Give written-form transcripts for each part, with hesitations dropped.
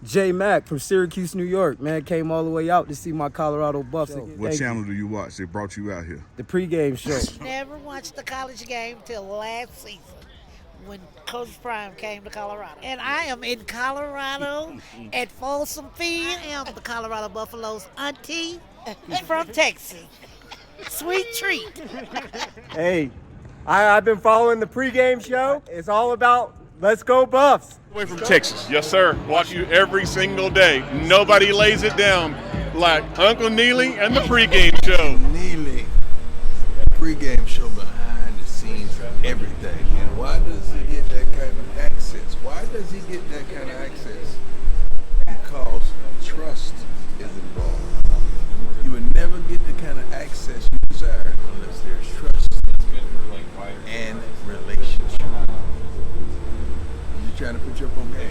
J Mac from Syracuse, New York, man, came all the way out to see my Colorado Buffs. What channel do you watch? They brought you out here. The pregame show. Never watched the college game till last season when Coach Prime came to Colorado. And I am in Colorado at Folsom Field. I am the Colorado Buffaloes auntie from Texas. Sweet treat. Hey, I've been following the pregame show. It's all about let's go Buffs. Away from Texas, yes sir. Watch you every single day. Nobody lays it down like Uncle Neely and the pregame show. Neely, pregame show behind the scenes of everything. And why does he get that kind of access? Why does he get that kind of access? Because trust is involved. You would never get the kind of access you desire unless there's trust and relationship. You're trying to put your up on game.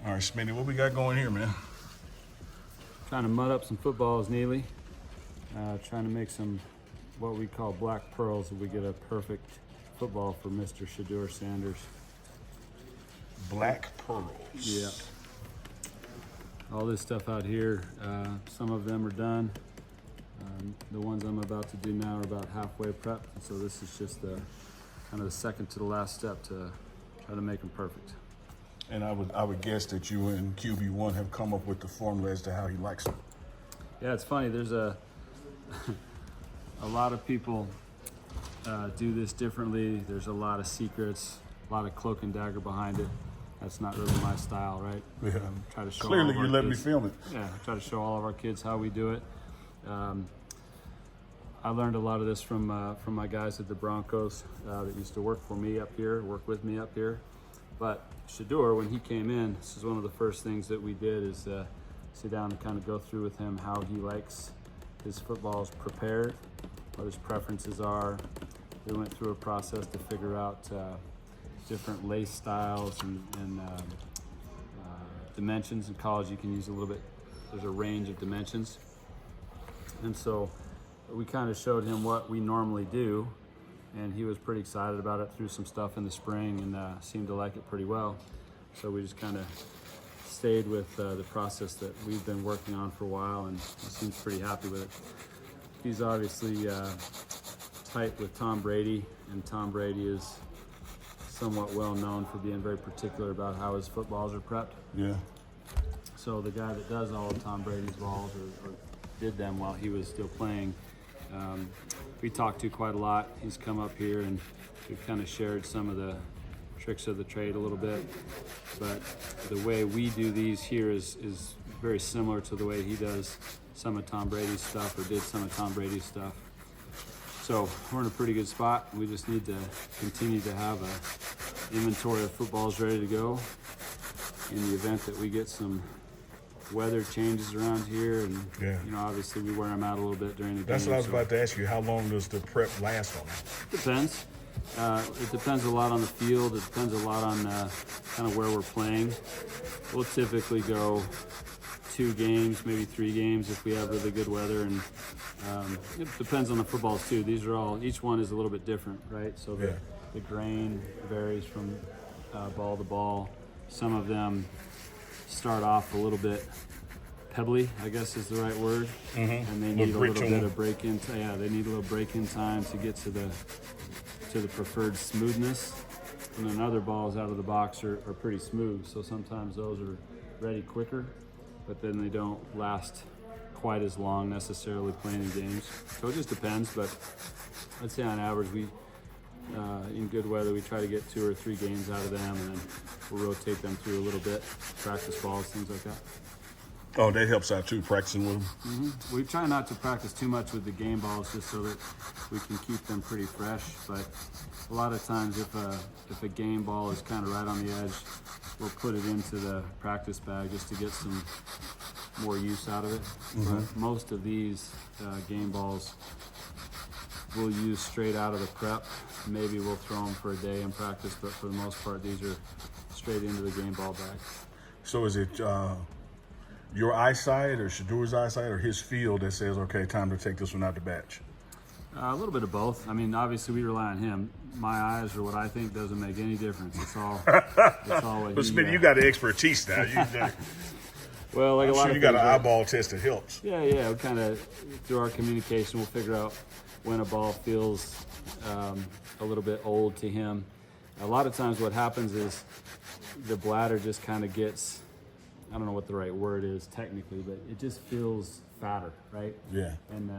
All right, Smitty, what we got going here, man? Trying to mud up some footballs, Neely. Trying to make some what we call black pearls so we get a perfect football for Mr. Shedeur Sanders. Black pearls. Yeah. All this stuff out here, some of them are done. The ones I'm about to do now are about halfway prepped. So this is just the kind of the second to the last step to try to make them perfect. And I would guess that you and QB1 have come up with the formula as to how he likes them. Yeah, it's funny. There's a lot of people do this differently. There's a lot of secrets, a lot of cloak and dagger behind it. That's not really my style, right? Yeah. Try to show Clearly, all of you our let me kids. film it. Yeah, I try to show all of our kids how we do it. I learned a lot of this from my guys at the Broncos that used to work with me up here. But Shedeur, when he came in, this is one of the first things that we did is sit down and kind of go through with him how he likes his footballs prepared, what his preferences are. We went through a process to figure out different lace styles and dimensions. In college, you can use a little bit, there's a range of dimensions. And so we kind of showed him what we normally do, and he was pretty excited about it, threw some stuff in the spring and seemed to like it pretty well. So we just kind of stayed with the process that we've been working on for a while, and he seems pretty happy with it. He's obviously tight with Tom Brady, and Tom Brady is somewhat well known for being very particular about how his footballs are prepped. Yeah. So the guy that does all of Tom Brady's balls or did them while he was still playing, we talked to quite a lot. He's come up here and we've kind of shared some of the tricks of the trade a little bit. But the way we do these here is very similar to the way he does some of Tom Brady's stuff or did some of Tom Brady's stuff. So we're in a pretty good spot. We just need to continue to have a inventory of footballs ready to go in the event that we get some weather changes around here, and obviously we wear them out a little bit during the game. That's what I was about to ask you. How long does the prep last on them? Depends. It depends a lot on the field. It depends a lot on kind of where we're playing. We'll typically go 2 games, maybe 3 games if we have really good weather, and it depends on the footballs too. These are all, each one is a little bit different, right? So the grain varies from ball to ball. Some of them start off a little bit pebbly, I guess is the right word, and they need a little bit of break-in. Yeah, they need a little break-in time to get to the preferred smoothness. And then other balls out of the box are pretty smooth, so sometimes those are ready quicker, but then they don't last quite as long necessarily playing in games. So it just depends, but I'd say on average we in good weather we try to get 2 or 3 games out of them, and then we'll rotate them through a little bit, practice balls, things like that. Oh, that helps out too, practicing with them. We try not to practice too much with the game balls just so that we can keep them pretty fresh, but a lot of times if a game ball is kind of right on the edge, we'll put it into the practice bag just to get some more use out of it. But most of these game balls we'll use straight out of the prep. Maybe we'll throw them for a day in practice, but for the most part, these are straight into the game ball bag. So is it your eyesight or Shedeur's eyesight or his feel that says, okay, time to take this one out the batch? A little bit of both. I mean, obviously we rely on him. My eyes or what I think doesn't make any difference. It's all what But he. Smitty, you got the expertise now. Well, like I'm a lot sure of you got an things, right? eyeball test that helps. Yeah. We kind of through our communication, we'll figure out when a ball feels a little bit old to him. A lot of times, what happens is the bladder just kind of gets. I don't know what the right word is technically, but it just feels fatter, right? Yeah. And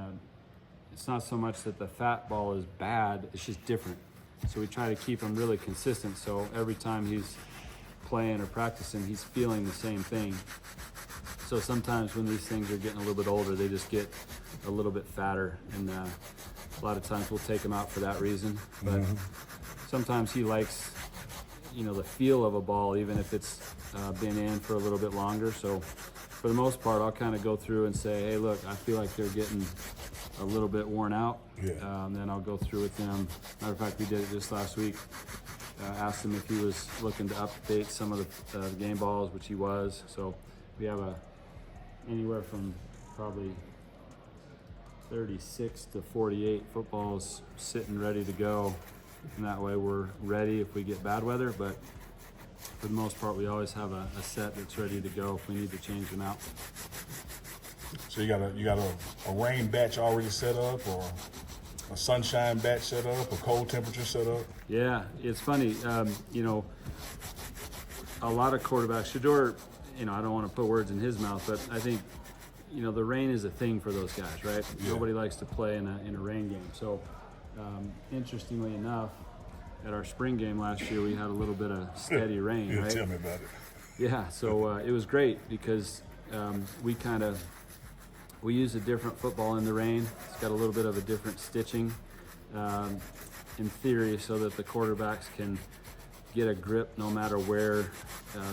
it's not so much that the fat ball is bad, it's just different. So we try to keep him really consistent, so every time he's playing or practicing, he's feeling the same thing. So sometimes when these things are getting a little bit older, they just get a little bit fatter, and a lot of times we'll take him out for that reason. But sometimes he likes, the feel of a ball, even if it's been in for a little bit longer. So for the most part, I'll kind of go through and say, hey, look, I feel like they're getting a little bit worn out. Yeah. Then I'll go through with them. Matter of fact, we did it just last week. Asked him if he was looking to update some of the game balls, which he was. So we have anywhere from probably 36 to 48 footballs sitting ready to go. And that way we're ready if we get bad weather. But for the most part, we always have a set that's ready to go if we need to change them out. So you got a rain batch already set up, or a sunshine batch set up, a cold temperature set up? Yeah, it's funny. A lot of quarterbacks, Shedeur, I don't want to put words in his mouth, but I think, the rain is a thing for those guys, right? Yeah. Nobody likes to play in a rain game. So, interestingly enough, at our spring game last year, we had a little bit of steady rain, Yeah, right? tell me about it. Yeah, so it was great because we use a different football in the rain. It's got a little bit of a different stitching in theory, so that the quarterbacks can get a grip no matter where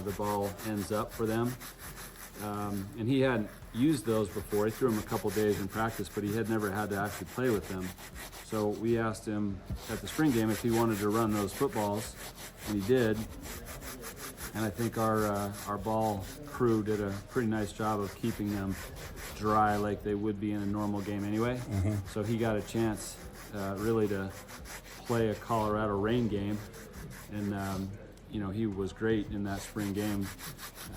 the ball ends up for them. And he hadn't used those before. He threw them a couple days in practice, but he had never had to actually play with them. So we asked him at the spring game if he wanted to run those footballs, and he did. And I think our ball crew did a pretty nice job of keeping them dry like they would be in a normal game anyway. So he got a chance really to play a Colorado rain game, and he was great in that spring game,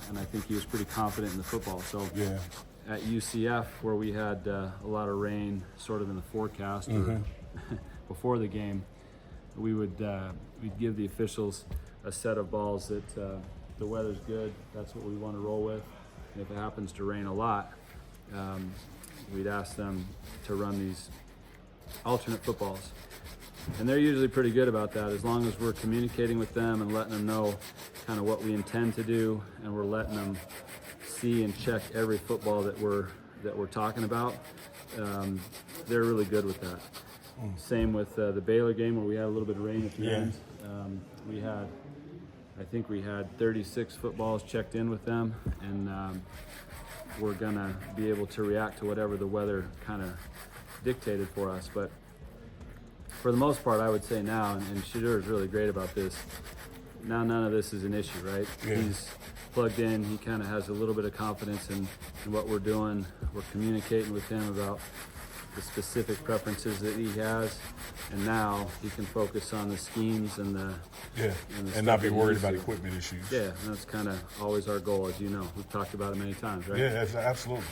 and I think he was pretty confident in the football. So Yeah. at UCF, where we had a lot of rain sort of in the forecast or before the game, we'd give the officials a set of balls that the weather's good, that's what we want to roll with. And if it happens to rain a lot, we'd ask them to run these alternate footballs. And they're usually pretty good about that, as long as we're communicating with them and letting them know kind of what we intend to do, and we're letting them see and check every football that we're talking about. They're really good with that. Same with the Baylor game, where we had a little bit of rain at the end. I think we had 36 footballs checked in with them, and we're gonna be able to react to whatever the weather kind of dictated for us. But for the most part, I would say now, and Shedeur is really great about this, now none of this is an issue, right? Yeah. He's plugged in, he kind of has a little bit of confidence in what we're doing. We're communicating with him about the specific preferences that he has, and now he can focus on the schemes and the Yeah. And the And not stuff be that he worried needs about to. equipment issues. Yeah, and that's kind of always our goal, as you know. We've talked about it many times, right? Yeah, absolutely.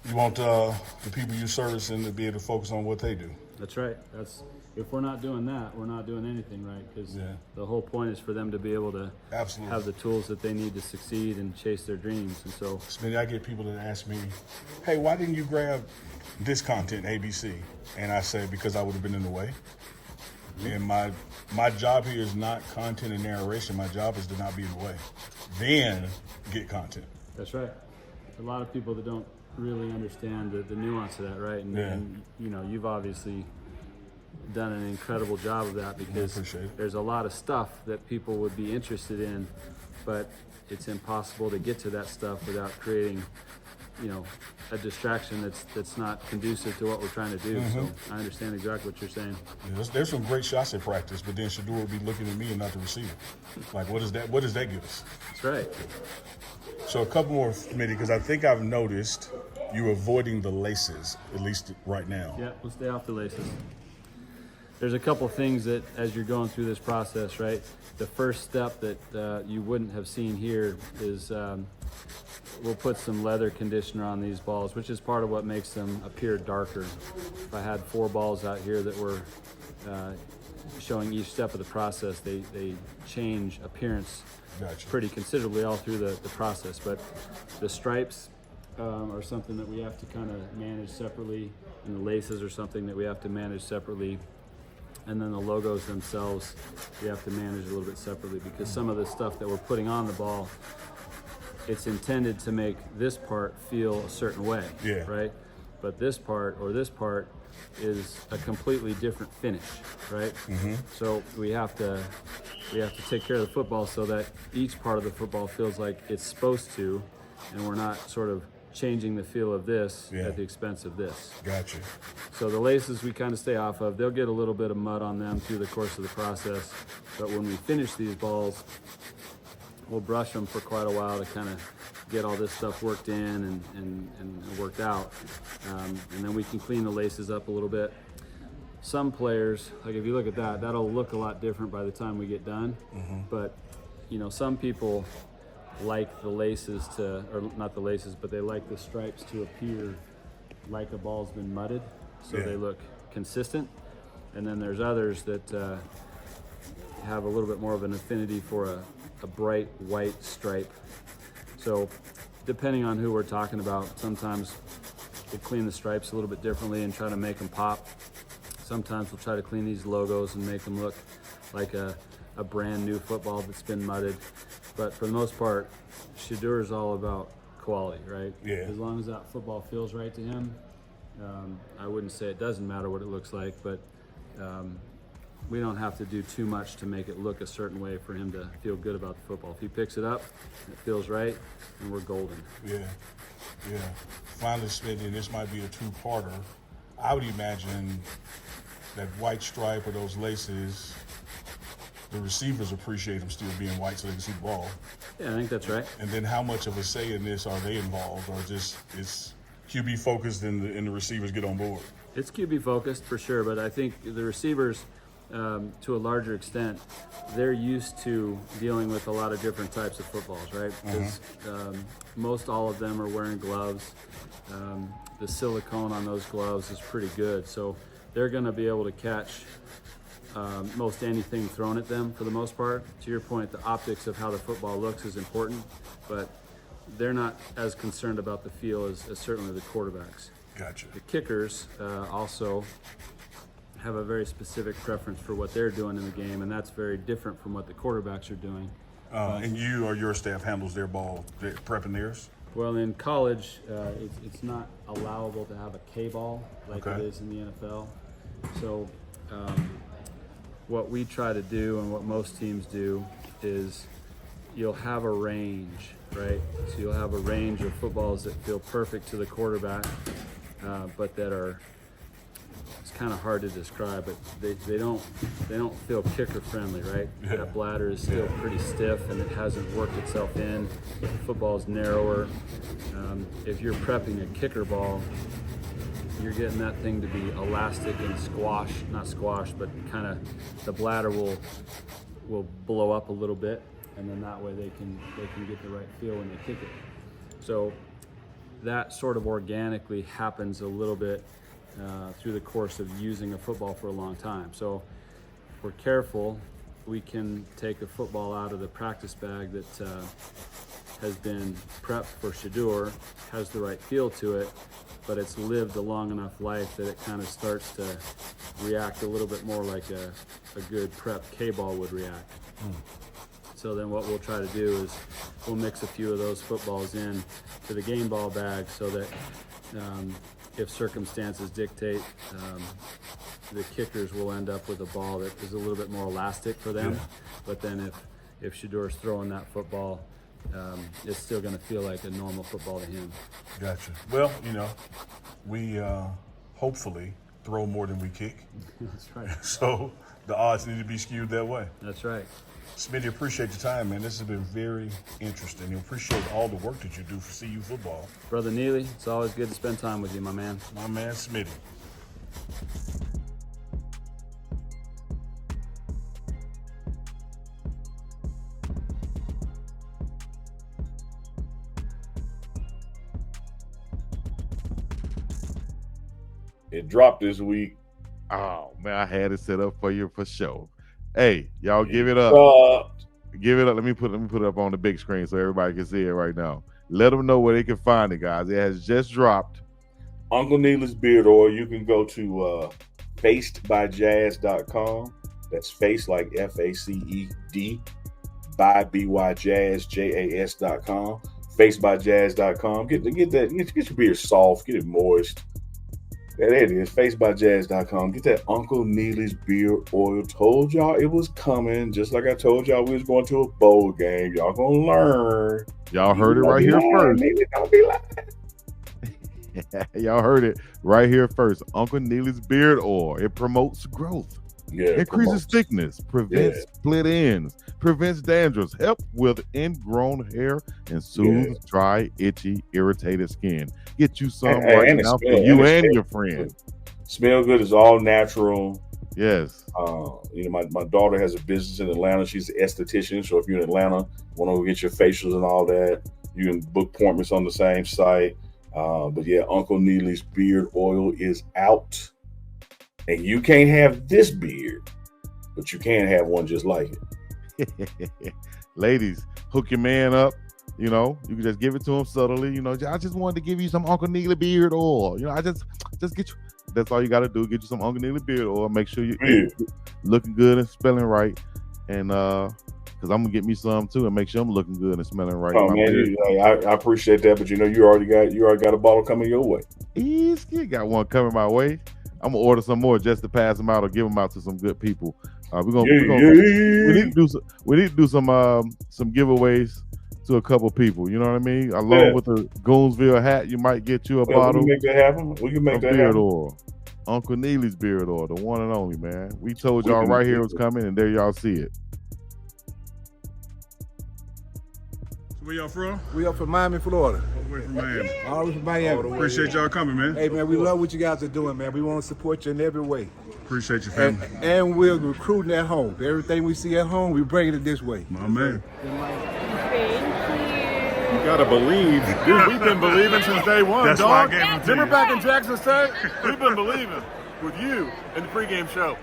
You want the people you service to be able to focus on what they do. That's right. If we're not doing that, we're not doing anything right, because Yeah. the whole point is for them to be able to Absolutely. have the tools that they need to succeed and chase their dreams. And so, Smitty, I get people that ask me, hey, why didn't you grab this content, ABC? And I say, because I would have been in the way. And my job here is not content and narration. My job is to not be in the way. Then get content. that's right. A lot of people that don't really understand the nuance of that, right? And, Yeah. and you've obviously done an incredible job of that, because appreciate it. there's a lot of stuff that people would be interested in, but it's impossible to get to that stuff without creating, a distraction that's not conducive to what we're trying to do. So I understand exactly what you're saying. Yeah, there's some great shots at practice, but then Shedeur will be looking at me and not the receiver. Like, what does that give us? That's right. So a couple more, Smitty, because I think I've noticed you're avoiding the laces, at least right now. Yeah, we'll stay off the laces. There's a couple things that, as you're going through this process, right? The first step that you wouldn't have seen here is we'll put some leather conditioner on these balls, which is part of what makes them appear darker. If I had 4 balls out here that were showing each step of the process, they change appearance Gotcha. pretty considerably all through the process. But the stripes are something that we have to kind of manage separately, and the laces are something that we have to manage separately. And then the logos themselves, we have to manage a little bit separately, because some of the stuff that we're putting on the ball, it's intended to make this part feel a certain way, Yeah. right? But this part is a completely different finish, right? So we have to take care of the football so that each part of the football feels like it's supposed to, and we're not sort of changing the feel of this Yeah. at the expense of this. Gotcha. So the laces we kind of stay off of. They'll get a little bit of mud on them through the course of the process, but when we finish these balls, we'll brush them for quite a while to kind of get all this stuff worked in and worked out. And then we can clean the laces up a little bit. Some players, like if you look at that, that'll look a lot different by the time we get done. But, you know, some people like the laces to, or not the laces, but they like the stripes to appear like a ball's been mudded, so Yeah. they look consistent. And then there's others that have a little bit more of an affinity for a bright white stripe. So depending on who we're talking about, sometimes we'll clean the stripes a little bit differently and try to make them pop. Sometimes we'll try to clean these logos and make them look like a brand new football that's been mudded. But for the most part, Shedeur is all about quality, right? Yeah. As long as that football feels right to him, I wouldn't say it doesn't matter what it looks like, but we don't have to do too much to make it look a certain way for him to feel good about the football. If he picks it up, it feels right, and we're golden. Yeah. Finally, Smitty, and this might be a two-parter. I would imagine that white stripe or those laces, the receivers appreciate them still being white so they can see the ball. Yeah, I think that's right. And then how much of a say in this are they involved, or just it's QB focused and the receivers get on board? It's QB focused for sure, but I think the receivers, to a larger extent, they're used to dealing with a lot of different types of footballs, right? Because most all of them are wearing gloves. The silicone on those gloves is pretty good, so they're going to be able to catch most anything thrown at them for the most part. To your point, the optics of how the football looks is important, but they're not as concerned about the feel as certainly the quarterbacks. Gotcha. The kickers also have a very specific preference for what they're doing in the game, and that's very different from what the quarterbacks are doing. And you or your staff handles their ball, they're prepping theirs? Well, in college, it's not allowable to have a K-ball like Okay. it is in the NFL. So what we try to do, and what most teams do, is you'll have a range, right? So you'll have a range of footballs that feel perfect to the quarterback, but that are, it's kind of hard to describe, but they don't feel kicker friendly, right? Yeah. That bladder is still pretty stiff and it hasn't worked itself in. The football's narrower. If you're prepping a kicker ball, you're getting that thing to be elastic and not squash, but kind of the bladder will blow up a little bit, and then that way they can get the right feel when they kick it. So that sort of organically happens a little bit through the course of using a football for a long time. So if we're careful, we can take a football out of the practice bag that has been prepped for Shedeur, has the right feel to it, but it's lived a long enough life that it kind of starts to react a little bit more like a good prep K-ball would react. So then what we'll try to do is we'll mix a few of those footballs in to the game ball bag so that if circumstances dictate, the kickers will end up with a ball that is a little bit more elastic for them. Yeah. But then if Shedeur's throwing that football, it's still going to feel like a normal football to him. Gotcha. Well, we hopefully throw more than we kick. That's right. So the odds need to be skewed that way. That's right. Smitty, appreciate your time, man. This has been very interesting. I appreciate all the work that you do for CU football. Brother Neely, it's always good to spend time with you, my man. My man, Smitty. It dropped this week. Oh man, I had it set up for you for sure. Hey, y'all give it up. Give it up. Let me put it up on the big screen so everybody can see it right now. Let them know where they can find it, guys. It has just dropped. Uncle Neely's Beard Oil. You can go to facedbyjazz.com. That's face like FACED by BYJazz JAS.com. Facedbyjazz.com. Get your beard soft, get it moist. There it is, facedbyjazz.com. Get that Uncle Neely's Beard Oil. Told y'all it was coming, just like I told y'all we was going to a bowl game. Y'all gonna learn. Y'all heard it right here first. Don't be lying. Y'all heard it right here first. Uncle Neely's Beard Oil. It promotes growth. Yeah, Increases thickness, prevents split ends, prevents dandruff, help with ingrown hair, and soothes dry, itchy, irritated skin. Get you some right now for you and your friend. Smell good is all natural. Yes. My daughter has a business in Atlanta. She's an esthetician. So if you're in Atlanta, want to go get your facials and all that, you can book appointments on the same site. But yeah, Uncle Neely's Beard Oil is out. And you can't have this beard, but you can have one just like it. Ladies, hook your man up. You know, you can just give it to him subtly. You know, I just wanted to give you some Uncle Neely Beard Oil. You know, I just get you. That's all you got to do. Get you some Uncle Neely Beard Oil. Make sure you're looking good and spelling right. And because I'm gonna get me some too, and make sure I'm looking good and smelling right. Oh man, I appreciate that, but you know, you already got a bottle coming your way. Easy, got one coming my way. I'm gonna order some more just to pass them out or give them out to some good people. We need to do some giveaways to a couple people. You know what I mean? Along with the Goonsville hat, you might get you a bottle. We can make that happen. We can make that beard happen. Oil. Uncle Neely's Beard Oil, the one and only, man. We told y'all right here it was coming, and there y'all see it. Where y'all from? We up from Miami, Florida. All the way from Miami. All the way from Miami. Appreciate y'all coming, man. Hey, man, we love what you guys are doing, man. We want to support you in every way. Appreciate your family. And we're recruiting at home. Everything we see at home, we bring it this way. My man. You gotta believe. Dude, we've been believing since day one, That's dog. why I gave them to Remember you. back in Jackson State? We've been believing with you in the pregame show.